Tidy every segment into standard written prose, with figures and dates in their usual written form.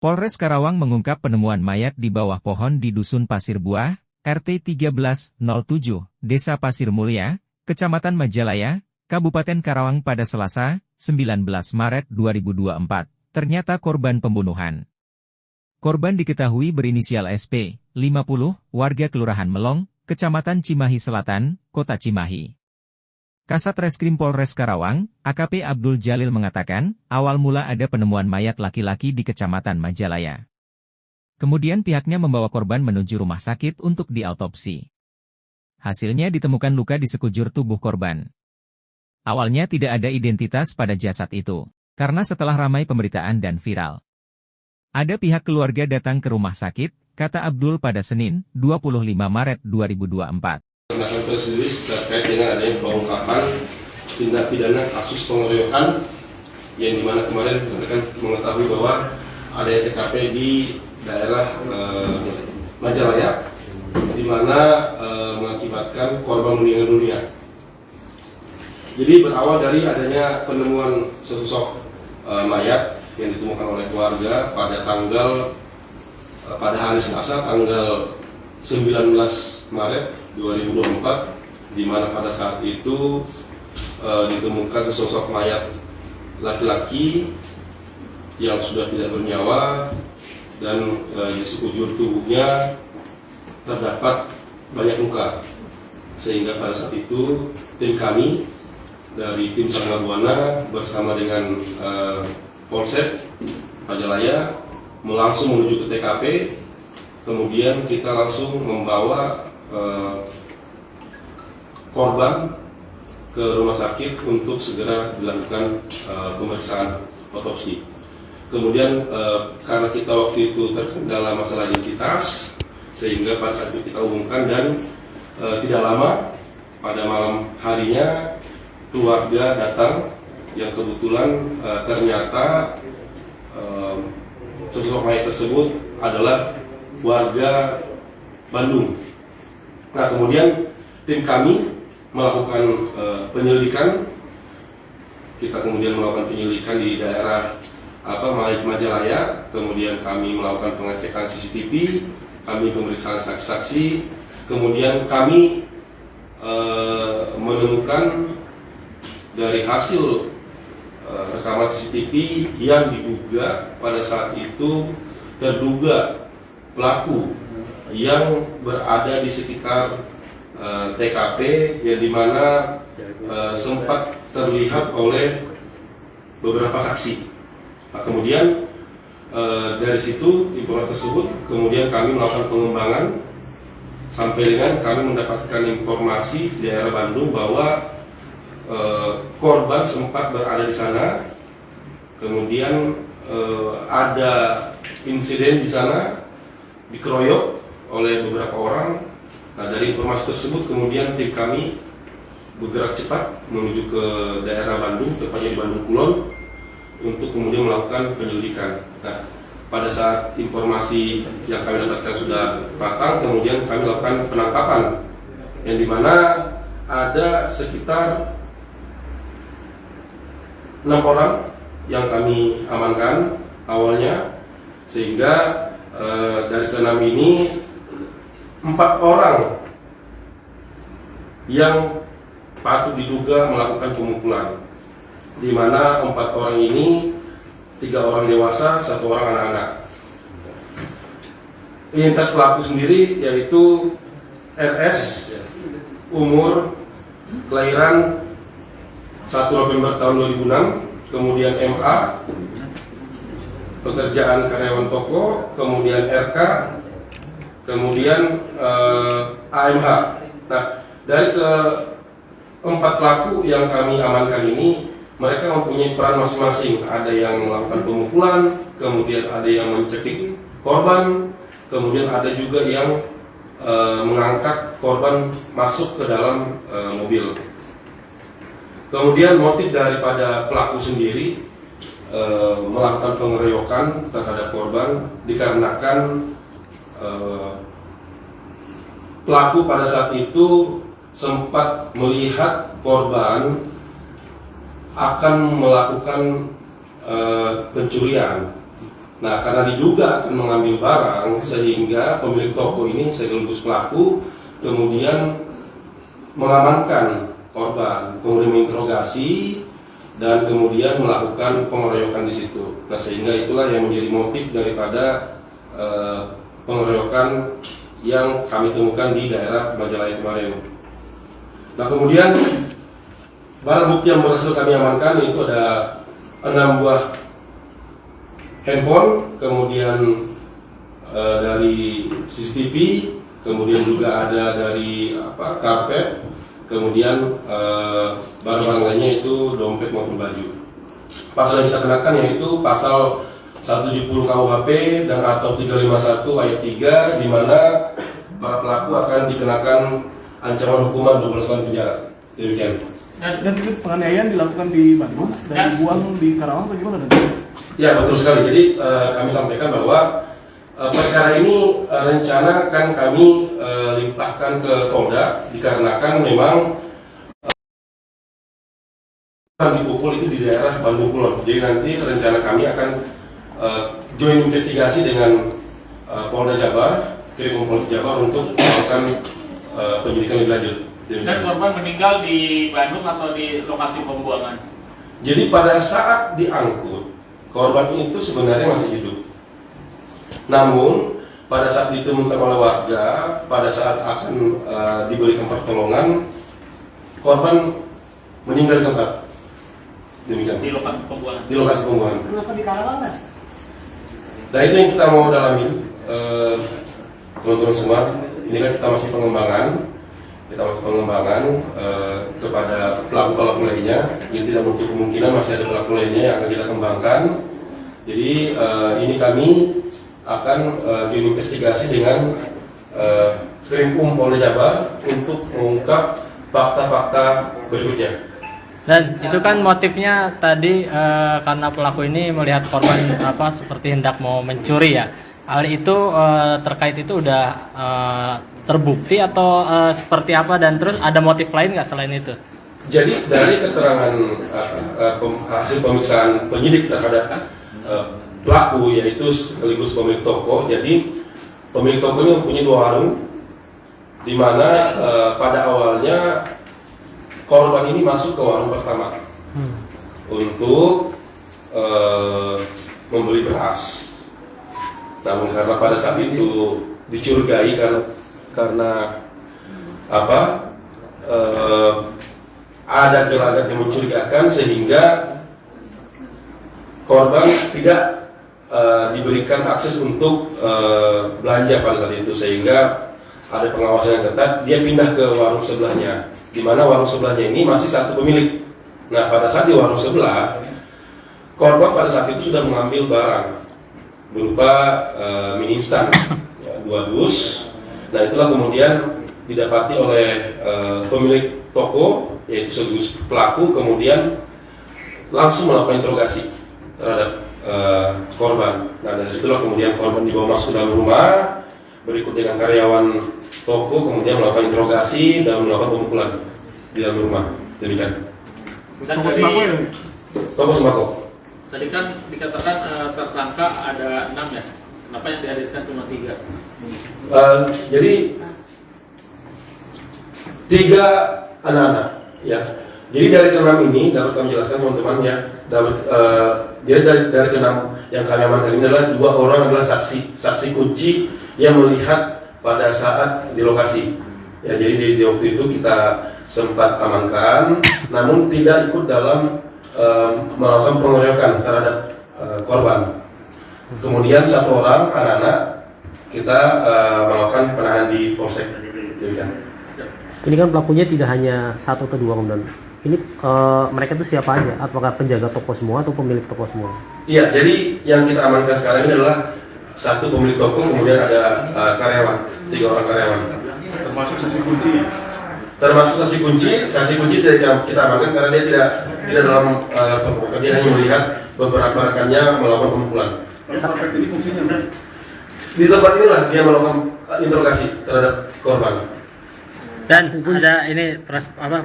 Polres Karawang mengungkap penemuan mayat di bawah pohon di Dusun Pasir Buah, RT 1307, Desa Pasir Mulia, Kecamatan Majalaya, Kabupaten Karawang pada Selasa, 19 Maret 2024. Ternyata korban pembunuhan. Korban diketahui berinisial SP, 50, warga Kelurahan Melong, Kecamatan Cimahi Selatan, Kota Cimahi. Kasat Reskrim Polres Karawang, AKP Abdul Jalil mengatakan, awal mula ada penemuan mayat laki-laki di Kecamatan Majalaya. Kemudian pihaknya membawa korban menuju rumah sakit untuk diautopsi. Hasilnya ditemukan luka di sekujur tubuh korban. Awalnya tidak ada identitas pada jasad itu, karena setelah ramai pemberitaan dan viral. Ada pihak keluarga datang ke rumah sakit, kata Abdul pada Senin, 25 Maret 2024. Melakukan press release terkait dengan adanya pengungkapan tindak pidana kasus pengeroyokan yang dimana kemarin rekan mengetahui bahwa ada TKP di daerah Majalaya di mana mengakibatkan korban meninggal dunia. Jadi berawal dari adanya penemuan sesosok mayat yang ditemukan oleh keluarga pada hari Selasa tanggal 19 Maret 2024, di mana pada saat itu ditemukan sesosok mayat laki-laki yang sudah tidak bernyawa dan di sekujur tubuhnya terdapat banyak luka, sehingga pada saat itu tim kami dari tim Sar Buana bersama dengan Polsek Majalaya langsung menuju ke TKP. Kemudian kita langsung membawa korban ke rumah sakit untuk segera dilakukan pemeriksaan otopsi. Kemudian karena kita waktu itu terkendala masalah identitas, sehingga pada saat itu kita umumkan dan tidak lama pada malam harinya keluarga datang yang kebetulan ternyata sosok mayat tersebut adalah warga Bandung. Nah, kemudian tim kami melakukan penyelidikan. Kita kemudian melakukan penyelidikan di daerah Majalaya. Kemudian kami melakukan pengecekan CCTV, kami pemeriksaan saksi-saksi. Kemudian kami menemukan dari hasil rekaman CCTV yang diduga pada saat itu terduga pelaku yang berada di sekitar TKP yang dimana sempat terlihat oleh beberapa saksi. Nah, kemudian dari situ informasi tersebut kemudian kami melakukan pengembangan sampai dengan kami mendapatkan informasi di daerah Bandung bahwa korban sempat berada di sana. Kemudian ada insiden di sana dikeroyok oleh beberapa orang. Nah, dari informasi tersebut kemudian tim kami bergerak cepat menuju ke daerah Bandung, tepatnya di Bandung Kulon, untuk kemudian melakukan penyelidikan. Nah, pada saat informasi yang kami dapatkan sudah matang, kemudian kami lakukan penangkapan, yang dimana ada sekitar 6 orang yang kami amankan awalnya, sehingga dari ke-6 ini 4 orang yang patut diduga melakukan pemukulan, di mana 4 orang ini 3 orang dewasa, 1 orang anak-anak. Identitas pelaku sendiri yaitu RS, umur kelahiran 1 November tahun 2006, kemudian MA, pekerjaan karyawan toko, kemudian RK, kemudian AMH. Nah, dari ke-4 pelaku yang kami amankan ini, mereka mempunyai peran masing-masing. Ada yang melakukan pemukulan, kemudian ada yang mencekik korban, kemudian ada juga yang mengangkat korban masuk ke dalam mobil. Kemudian motif daripada pelaku sendiri melakukan pengeroyokan terhadap korban dikarenakan pelaku pada saat itu sempat melihat korban akan melakukan pencurian. Nah, karena diduga akan mengambil barang, sehingga pemilik toko ini sekaligus pelaku kemudian mengamankan korban, kemudian menginterogasi dan kemudian melakukan pengeroyokan di situ. Nah, sehingga itulah yang menjadi motif daripada pengeroyokan yang kami temukan di daerah Majalaya kemarin. Nah, kemudian barang bukti yang berhasil kami amankan itu ada 6 buah handphone, kemudian dari CCTV, kemudian juga ada dari karpet, kemudian barang-barang lainnya itu dompet maupun baju. Pasal yang kita kenakan yaitu pasal 170 KUHP dan atau 351 ayat 3, di mana para pelaku akan dikenakan ancaman hukuman 12 tahun penjara. Demikian. Dan itu penganiayaan dilakukan di Bandung dan dibuang di Karawang atau gimana? Ya, betul sekali. Jadi kami sampaikan bahwa perkara ini rencana akan kami limpahkan ke Polda dikarenakan memang dipukul itu di daerah Bandung Kulon. Jadi nanti rencana kami akan join investigasi dengan Polda Jabar, Krim Polda Jabar untuk melakukan penyidikan lebih lanjut. Dan korban meninggal di Bandung atau di lokasi pembuangan? Jadi pada saat diangkut, korban itu sebenarnya masih hidup. Namun pada saat ditemukan oleh warga, pada saat akan diberikan pertolongan, korban meninggal di tempat. Demikian. Di lokasi pembuangan. Di lokasi pembuangan. Kenapa di Karawang? Nah, itu yang kita mau dalamin, teman-teman semua. Ini kan kita masih pengembangan. Kepada pelaku-pelaku lainnya. Ini tidak menutup kemungkinan masih ada pelaku lainnya yang akan kita kembangkan. Jadi ini kami akan diinvestigasi dengan Krim Polda Jabar untuk mengungkap fakta-fakta berikutnya. Dan itu kan motifnya tadi karena pelaku ini melihat korban seperti hendak mau mencuri ya. Hal itu terkait itu udah terbukti atau seperti apa, dan terus ada motif lain nggak selain itu? Jadi dari keterangan hasil pemeriksaan penyidik terhadap pelaku, yaitu sekaligus pemilik toko. Jadi pemilik toko ini mempunyai 2 warung, di mana pada awalnya korban ini masuk ke warung pertama untuk membeli beras. Namun karena pada saat itu dicurigai karena ada gelagat yang mencurigakan, sehingga korban tidak diberikan akses untuk belanja pada saat itu, sehingga ada pengawasan yang ketat. Dia pindah ke warung sebelahnya, di mana warung sebelahnya ini masih satu pemilik. Nah, pada saat di warung sebelah, korban pada saat itu sudah mengambil barang berupa mie instan, 2 dus. Nah, itulah kemudian didapati oleh pemilik toko, yaitu sekaligus pelaku, kemudian langsung melakukan interogasi terhadap korban. Nah, dari situlah kemudian korban dibawa masuk ke dalam rumah, berikut dengan karyawan toko, kemudian melakukan interogasi dan melakukan pemukulan di dalam rumah. Demikian. Dan dari Toko sembako. tadi kan dikatakan tersangka ada 6 ya. Kenapa yang dihadirkan cuma 3? Jadi 3 anak-anak, ya. Jadi dari ke-6 ini dapat kami jelaskan teman-teman ya. Dia dari ke-6 yang kami amankan ini adalah 2 orang adalah saksi kunci yang melihat pada saat di lokasi. Ya, jadi di waktu itu kita sempat amankan, namun tidak ikut dalam melakukan pengeroyokan terhadap korban. Kemudian 1 orang anak-anak kita melakukan penahanan di polsek. Demikian. Ini kan pelakunya tidak hanya 1 atau 2 kemudian. Ini mereka itu siapa aja? Apakah penjaga toko semua atau pemilik toko semua? Iya, jadi yang kita amankan sekarang ini adalah 1 pemilik toko, kemudian ada karyawan, 3 orang karyawan. Termasuk saksi kunci. Termasuk saksi kunci tidak kita amankan karena dia tidak dalam pemukulan. Dia hanya melihat beberapa rekannya melakukan pemukulan. Ini fungsinya apa? Di tempat inilah dia melakukan interogasi terhadap korban. Dan ada ini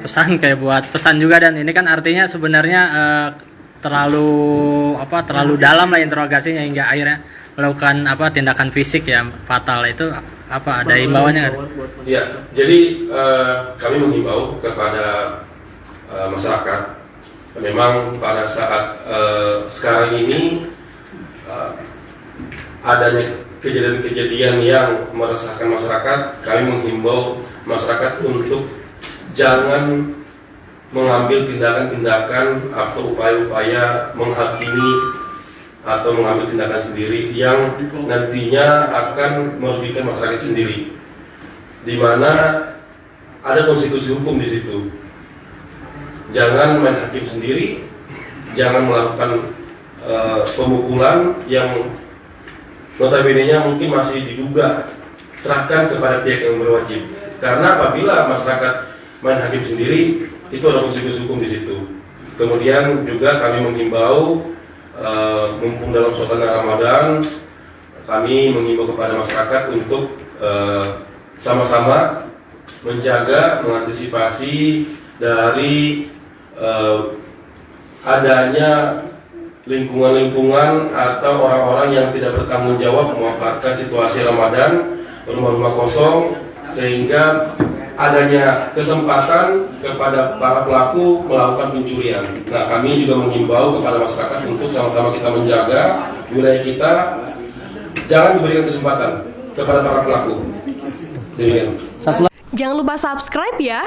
pesan kayak buat pesan juga, dan ini kan artinya sebenarnya terlalu dalam lah interogasinya hingga akhirnya melakukan tindakan fisik ya fatal. Itu ada himbauannya nggak? Ya, jadi kami menghimbau kepada masyarakat. Memang pada saat sekarang ini adanya kejadian-kejadian yang meresahkan masyarakat, kami menghimbau masyarakat untuk jangan mengambil tindakan-tindakan atau upaya-upaya menghakimi atau mengambil tindakan sendiri yang nantinya akan merugikan masyarakat sendiri, di mana ada konsekuensi hukum di situ. Jangan main hakim sendiri, jangan melakukan pemukulan yang notabene-nya mungkin masih diduga, serahkan kepada pihak yang berwajib. Karena apabila masyarakat main hakim sendiri, itu ada konsekuensi hukum di situ. Kemudian juga kami menghimbau, mumpung dalam suasana Ramadan, kami menghimbau kepada masyarakat untuk sama-sama menjaga, mengantisipasi dari adanya lingkungan-lingkungan atau orang-orang yang tidak bertanggung jawab memanfaatkan situasi Ramadan, rumah-rumah kosong, sehingga adanya kesempatan kepada para pelaku melakukan pencurian. Nah, kami juga menghimbau kepada masyarakat untuk sama-sama kita menjaga wilayah kita, jangan diberikan kesempatan kepada para pelaku. Demikian. Jangan lupa subscribe ya.